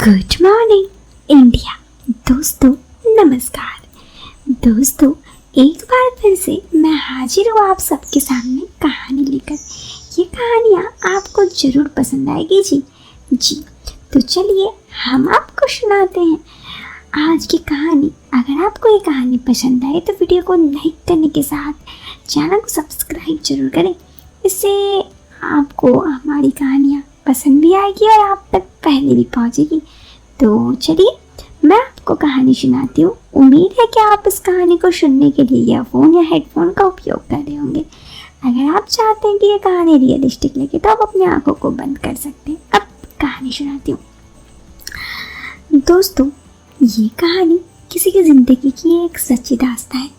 Good morning India. दोस्तों नमस्कार। दोस्तों एक बार फिर से मैं हाजिर हूँ आप सबके सामने कहानी लेकर। ये कहानियाँ आपको ज़रूर पसंद आएगी जी। तो चलिए हम आपको सुनाते हैं आज की कहानी। अगर आपको ये कहानी पसंद आए तो वीडियो को लाइक करने के साथ चैनल को सब्सक्राइब जरूर करें। इससे आपको हमारी कहानियाँ पसंद भी आएगी और आप तक पहले भी पहुँचेगी। तो चलिए मैं आपको कहानी सुनाती हूँ। उम्मीद है कि आप इस कहानी को सुनने के लिए ईयरफोन या हेडफोन का उपयोग कर रहे होंगे। अगर आप चाहते हैं कि ये कहानी रियलिस्टिक लगे तो आप अपनी आंखों को बंद कर सकते हैं। अब कहानी सुनाती हूँ। दोस्तों ये कहानी किसी की ज़िंदगी की एक सच्ची दास्तान है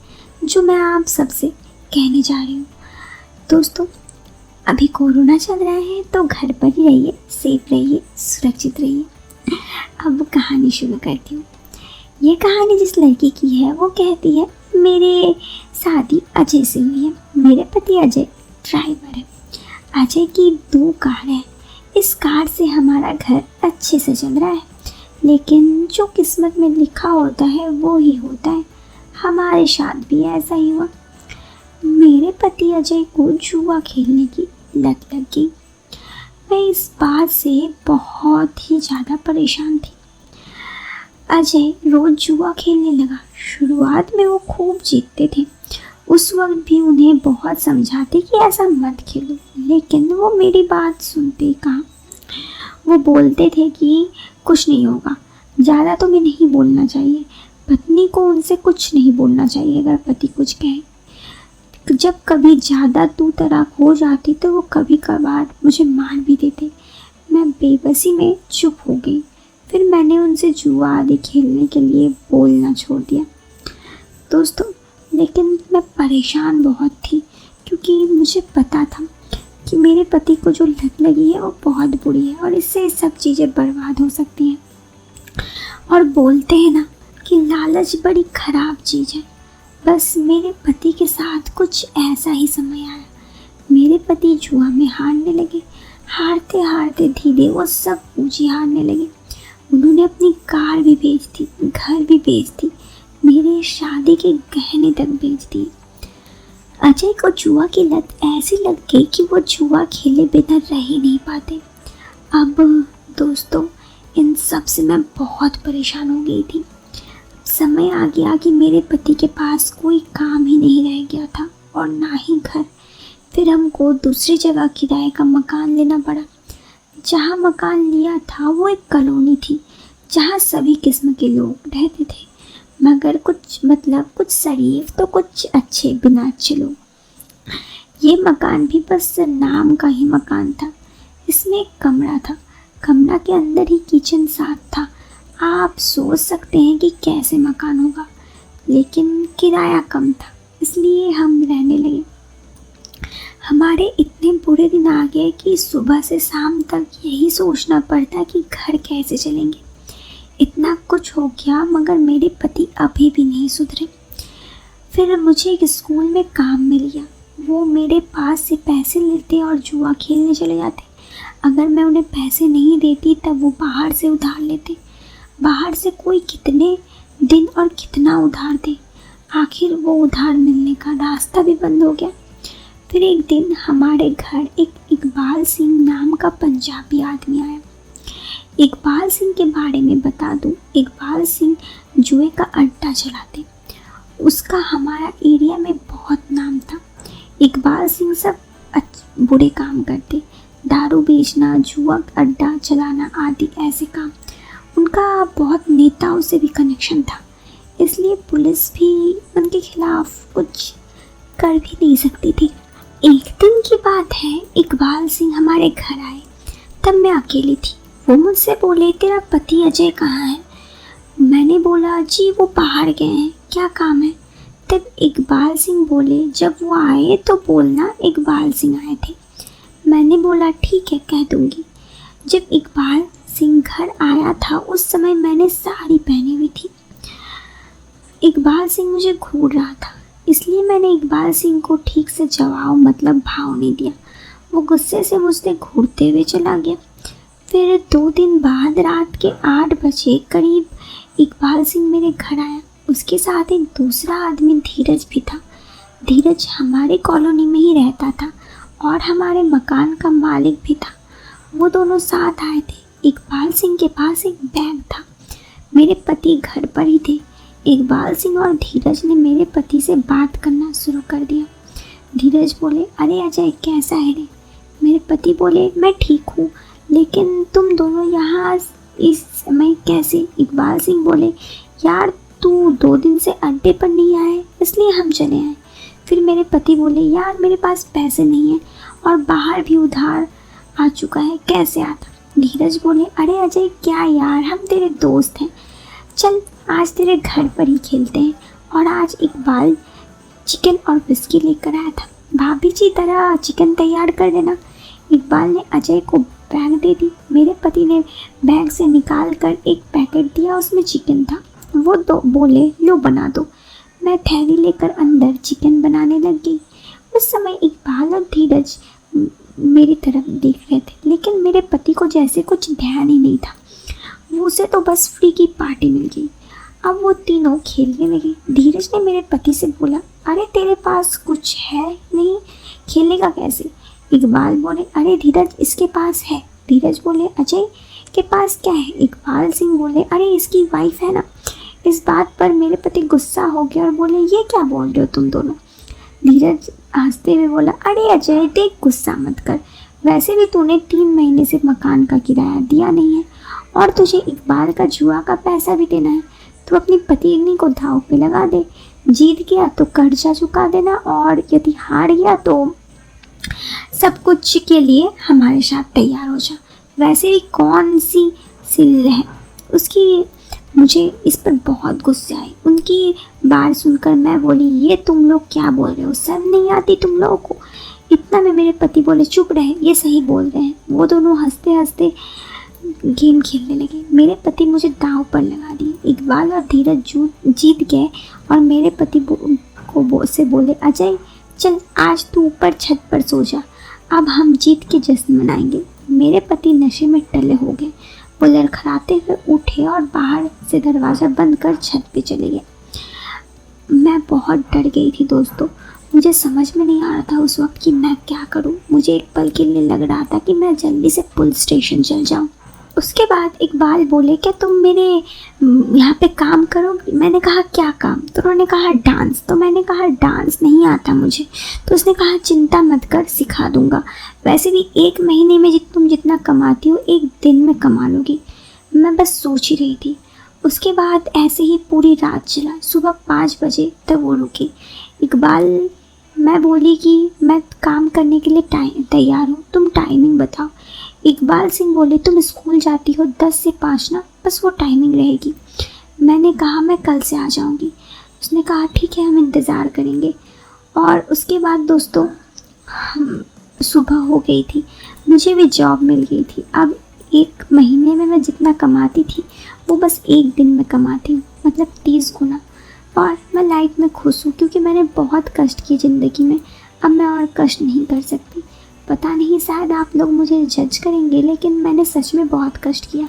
जो मैं आप सबसे कहने जा रही हूँ। दोस्तों अभी कोरोना चल रहा है तो घर पर ही रहिए, सेफ रहिए, सुरक्षित रहिए। अब कहानी शुरू करती हूँ। ये कहानी जिस लड़की की है वो कहती है मेरे शादी अजय से हुई है। मेरे पति अजय ड्राइवर है। अजय की 2 कार हैं। इस कार से हमारा घर अच्छे से चल रहा है, लेकिन जो किस्मत में लिखा होता है वो ही होता है। हमारे साथ भी ऐसा ही हुआ। मेरे पति अजय को जुआ खेलने की लत लग गई। मैं इस बात से बहुत ही ज़्यादा परेशान थी। अजय रोज़ जुआ खेलने लगा। शुरुआत में वो खूब जीतते थे। उस वक्त भी उन्हें बहुत समझाते कि ऐसा मत खेलो, लेकिन वो मेरी बात सुनते कहाँ। वो बोलते थे कि कुछ नहीं होगा, ज़्यादा तुम्हें नहीं बोलना चाहिए। पत्नी को उनसे कुछ नहीं बोलना चाहिए अगर पति कुछ कहे। जब कभी ज़्यादा तू तराक हो जाती तो वो कभी कभार मुझे मार भी देते। मैं बेबसी में चुप हो गई। फिर मैंने उनसे जुआ आदि खेलने के लिए बोलना छोड़ दिया। दोस्तों लेकिन मैं परेशान बहुत थी, क्योंकि मुझे पता था कि मेरे पति को जो लत लगी है वो बहुत बुरी है और इससे सब चीज़ें बर्बाद हो सकती हैं। और बोलते हैं ना कि लालच बड़ी ख़राब चीज़ है। बस मेरे पति के साथ कुछ ऐसा ही समय आया। मेरे पति जुआ में हारने लगे। हारते हारते धीरे वो सब पूंजी हारने लगे। उन्होंने अपनी कार भी बेच दी, घर भी बेच दी, मेरे शादी के गहने तक बेच दिए। अजय को जुआ की लत ऐसी लग गई कि वो जुआ खेले बिना रह ही नहीं पाते। अब दोस्तों इन सब से मैं बहुत परेशान हो गई थी। समय आ गया कि मेरे पति के पास कोई काम ही नहीं रह गया था और ना ही घर। फिर हमको दूसरी जगह किराए का मकान लेना पड़ा। जहाँ मकान लिया था वो एक कॉलोनी थी जहाँ सभी किस्म के लोग रहते थे, मगर कुछ शरीफ तो कुछ अच्छे बिना अच्छे लोग। ये मकान भी बस नाम का ही मकान था। इसमें एक कमरा था। कमरा के अंदर ही किचन साथ था। आप सोच सकते हैं कि कैसे मकान होगा, लेकिन किराया कम था इसलिए हम रहने लगे। हमारे इतने बुरे दिन आ गए कि सुबह से शाम तक यही सोचना पड़ता कि घर कैसे चलेंगे। इतना कुछ हो गया मगर मेरे पति अभी भी नहीं सुधरे। फिर मुझे एक स्कूल में काम मिल गया। वो मेरे पास से पैसे लेते और जुआ खेलने चले जाते। अगर मैं उन्हें पैसे नहीं देती तब वो बाहर से उधार लेते। बाहर से कोई कितने दिन और कितना उधार दे। आखिर वो उधार मिलने का रास्ता भी बंद हो गया। फिर एक दिन हमारे घर एक इकबाल सिंह नाम का पंजाबी आदमी आया। इकबाल सिंह के बारे में बता दूं, इकबाल सिंह जुए का अड्डा चलाते। उसका हमारा एरिया में बहुत नाम था। इकबाल सिंह सब बुरे काम करते, दारू बेचना, जुआ अड्डा चलाना आदि ऐसे काम। उनका बहुत नेताओं से भी कनेक्शन था, इसलिए पुलिस भी उनके खिलाफ कुछ कर भी नहीं सकती थी। एक दिन की बात है, इकबाल सिंह हमारे घर आए। तब मैं अकेली थी। वो मुझसे बोले तेरा पति अजय कहाँ है? मैंने बोला जी वो बाहर गए हैं, क्या काम है? तब इकबाल सिंह बोले जब वो आए तो बोलना इकबाल सिंह आए थे। मैंने बोला ठीक है कह दूंगी। जब इकबाल सिंह घर आया था उस समय मैंने साड़ी पहनी हुई थी। इकबाल सिंह मुझे घूर रहा था, इसलिए मैंने इकबाल सिंह को ठीक से जवाब भाव नहीं दिया। वो गुस्से से मुझसे घूरते हुए चला गया। फिर 2 दिन बाद रात के 8 बजे करीब इकबाल सिंह मेरे घर आया। उसके साथ एक दूसरा आदमी धीरज भी था। धीरज हमारे कॉलोनी में ही रहता था और हमारे मकान का मालिक भी था। वो दोनों साथ आए थे। इकबाल सिंह के पास एक बैग था। मेरे पति घर पर ही थे। इकबाल सिंह और धीरज ने मेरे पति से बात करना शुरू कर दिया। धीरज बोले, अरे अजय कैसा है रे? मेरे पति बोले, मैं ठीक हूँ, लेकिन तुम दोनों यहाँ इस समय कैसे? इकबाल सिंह बोले, यार तू 2 दिन से अड्डे पर नहीं आए इसलिए हम चले आए। फिर मेरे पति बोले, यार मेरे पास पैसे नहीं है और बाहर भी उधार आ चुका है, कैसे आता? धीरज बोले, अरे अजय क्या यार, हम तेरे दोस्त हैं, चल आज तेरे घर पर ही खेलते हैं। और आज इकबाल चिकन और बिस्किट लेकर आया था, भाभी जी तरह चिकन तैयार कर देना। इकबाल ने अजय को बैग दे दी। मेरे पति ने बैग से निकाल कर एक पैकेट दिया, उसमें चिकन था। वो तो बोले, लो बना दो। मैं थैली लेकर अंदर चिकन बनाने लग गई। उस समय इकबाल और धीरज मेरी तरफ देख रहे थे, लेकिन मेरे पति को जैसे कुछ ध्यान ही नहीं था। उसे तो बस फ्री की पार्टी मिल गई। अब वो तीनों खेलने लगे। धीरज ने मेरे पति से बोला, अरे तेरे पास कुछ है नहीं, खेलेगा कैसे? इकबाल बोले, अरे धीरज इसके पास है। धीरज बोले, अजय के पास क्या है? इकबाल सिंह बोले, अरे इसकी वाइफ है ना। इस बात पर मेरे पति गुस्सा हो गया और बोले, ये क्या बोल रहे हो तुम दोनों? धीरज हंसते हुए बोला, अरे अजय देख, गुस्सा मत कर, वैसे भी तूने 3 महीने से मकान का किराया दिया नहीं है और तुझे इकबाल का जुआ का पैसा भी देना है। तो अपनी पत्नी को दांव पे लगा दे, जीत गया तो कर्जा चुका देना और यदि हार गया तो सब कुछ के लिए हमारे साथ तैयार हो जा। वैसे भी कौन सी सिल है उसकी। मुझे इस पर बहुत गुस्सा आई। उनकी बात सुनकर मैं बोली, ये तुम लोग क्या बोल रहे हो? शर्म नहीं आती तुम लोगों को? इतना में मेरे पति बोले, चुप रहे, ये सही बोल रहे हैं। वो दोनों हंसते हंसते गेम खेलने लगे। मेरे पति मुझे दांव पर लगा दिए। इकबाल और धीरज जीत गए और मेरे पति को से बोले, अजय चल आज तू ऊपर छत पर सो जा, अब हम जीत के जश्न मनाएंगे। मेरे पति नशे में टले हो गए। वो लड़खड़ाते हुए उठे और बाहर से दरवाज़ा बंद कर छत पे चले गए। मैं बहुत डर गई थी दोस्तों। मुझे समझ में नहीं आ रहा था उस वक्त कि मैं क्या करूं। मुझे एक पल के लिए लग रहा था कि मैं जल्दी से पुलिस स्टेशन चल जाऊं। उसके बाद इकबाल बोले, क्या तुम मेरे यहाँ पे काम करोगे? मैंने कहा, क्या काम? तो उन्होंने कहा, डांस। तो मैंने कहा, डांस नहीं आता मुझे। तो उसने कहा, चिंता मत कर, सिखा दूंगा। वैसे भी 1 महीने में तुम जितना कमाती हो 1 दिन में कमा लोगी। मैं बस सोच ही रही थी। उसके बाद ऐसे ही पूरी रात चला। सुबह 5 बजे तक वो रुकी। इकबाल, मैं बोली कि मैं काम करने के लिए तैयार हूँ, तुम टाइमिंग बताओ। इकबाल सिंह बोले, तुम स्कूल जाती हो 10 से 5 ना, बस वो टाइमिंग रहेगी। मैंने कहा, मैं कल से आ जाऊंगी। उसने कहा, ठीक है, हम इंतज़ार करेंगे। और उसके बाद दोस्तों सुबह हो गई थी, मुझे भी जॉब मिल गई थी। अब 1 महीने में मैं जितना कमाती थी वो बस 1 दिन में कमाती हूँ, मतलब 30 गुना। और मैं लाइफ में खुश हूँ क्योंकि मैंने बहुत कष्ट किए ज़िंदगी में। अब मैं और कष्ट नहीं कर सकती। पता नहीं, शायद आप लोग मुझे जज करेंगे, लेकिन मैंने सच में बहुत कष्ट किया।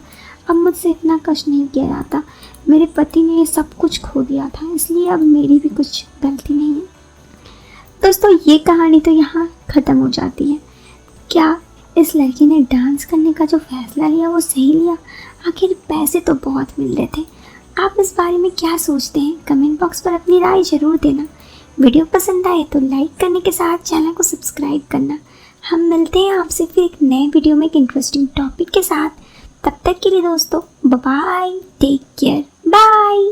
अब मुझसे इतना कष्ट नहीं किया जाता। मेरे पति ने सब कुछ खो दिया था, इसलिए अब मेरी भी कुछ गलती नहीं है। दोस्तों ये कहानी तो यहाँ ख़त्म हो जाती है। क्या इस लड़की ने डांस करने का जो फैसला लिया वो सही लिया? आखिर पैसे तो बहुत मिल रहे थे। आप इस बारे में क्या सोचते हैं? कमेंट बॉक्स पर अपनी राय ज़रूर देना। वीडियो पसंद आए तो लाइक करने के साथ चैनल को सब्सक्राइब करना। हम मिलते हैं आपसे फिर एक नए वीडियो में एक इंटरेस्टिंग टॉपिक के साथ। तब तक के लिए दोस्तों bye bye, take care, bye.